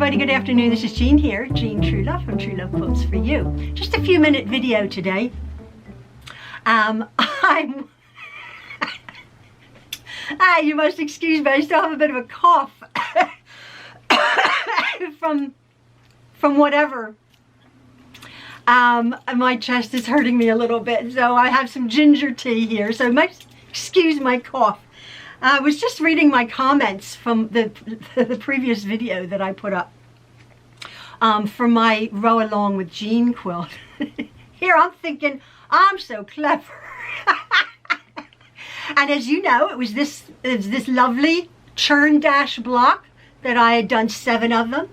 everybody, good afternoon. This is Jean here, Jean Truelove from Truelove Quilts for you. Just a few minute video today. You must excuse me, I still have a bit of a cough from whatever. My chest is hurting me a little bit, so I have some ginger tea here, so excuse my cough. I was just reading my comments from the previous video that I put up for my Row Along with Jean quilt. Here I'm thinking, I'm so clever. And as you know, it was this lovely churn dash block that I had done 7 of them.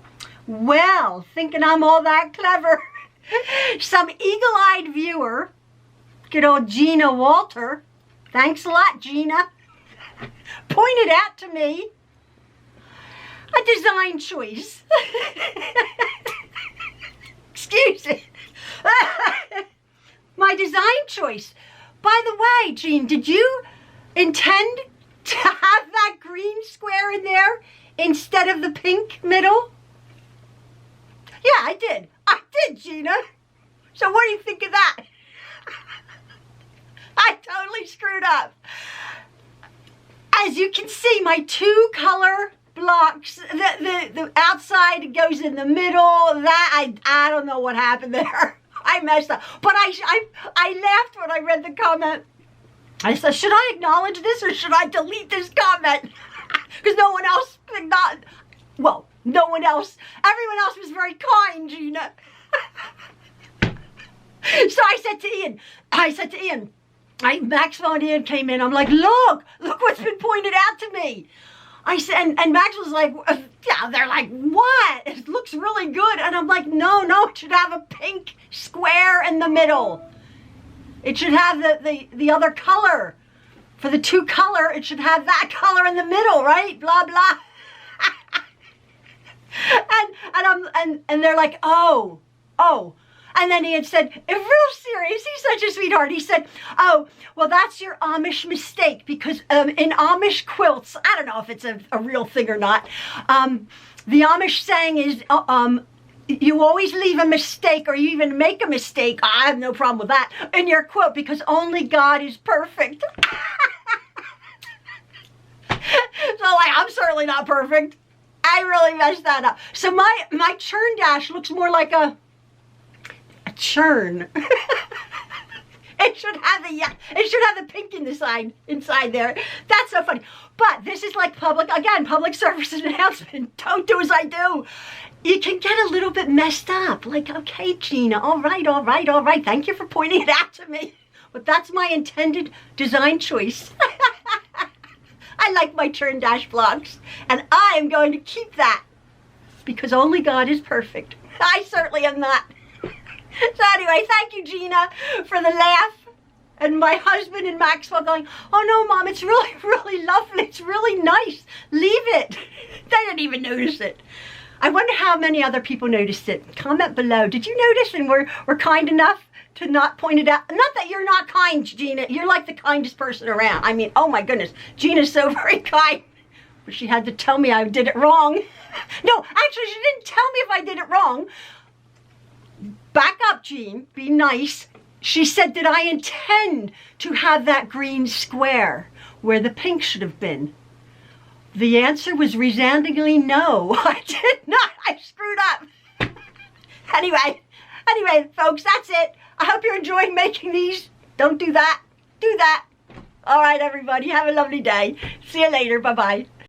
Well, thinking I'm all that clever, some eagle-eyed viewer, good old Gena Walter, thanks a lot, Gena, pointed out to me a design choice. Excuse me. My design choice. By the way, Jean, did you intend to have that green square in there instead of the pink middle? Yeah, I did. I did, Gena. So what do you think of that? I totally screwed up. As you can see, my 2 color blocks, the outside goes in the middle. That I don't know what happened there. I messed up. But I laughed when I read the comment. I said, should I acknowledge this or should I delete this comment? Because no one else acknowledged. Well, no one else. Everyone else was very kind, Gena. So I said to Ian, Maxwell and Ian came in. I'm like, look what's been pointed out to me. I said, and Maxwell's like, yeah, they're like, what? It looks really good. And I'm like, no, it should have a pink square in the middle. It should have the other color. For the 2 color, it should have that color in the middle, right? Blah, blah. and they're like, oh. And then he had said, real serious, he's such a sweetheart. He said, oh, well, that's your Amish mistake because in Amish quilts, I don't know if it's a real thing or not. The Amish saying is, you always leave a mistake or you even make a mistake. I have no problem with that in your quilt because only God is perfect. So like, I'm certainly not perfect. I really messed that up. So my churn dash looks more like a churn. It should have the pink inside there. That's so funny. But this is like public service announcement. Don't do as I do. You can get a little bit messed up. Like, okay, Gena, all right. Thank you for pointing it out to me. But that's my intended design choice. I like my churn dash blocks, and I am going to keep that because only God is perfect. I certainly am not. So anyway, thank you, Gena, for the laugh. And my husband and Maxwell going, oh no, Mom, it's really, really lovely. It's really nice. Leave it. They didn't even notice it. I wonder how many other people noticed it. Comment below. Did you notice and were kind enough to not point it out? Not that you're not kind, Gena. You're like the kindest person around. I mean, oh my goodness. Gena's so very kind. But she had to tell me I did it wrong. No, actually, she didn't tell me if I did it wrong. Back up, Jean. Be nice. She said, did I intend to have that green square where the pink should have been? The answer was resoundingly no. I did not. I screwed up. Anyway, folks, that's it. I hope you're enjoying making these. Don't do that. Do that. All right, everybody. Have a lovely day. See you later. Bye-bye.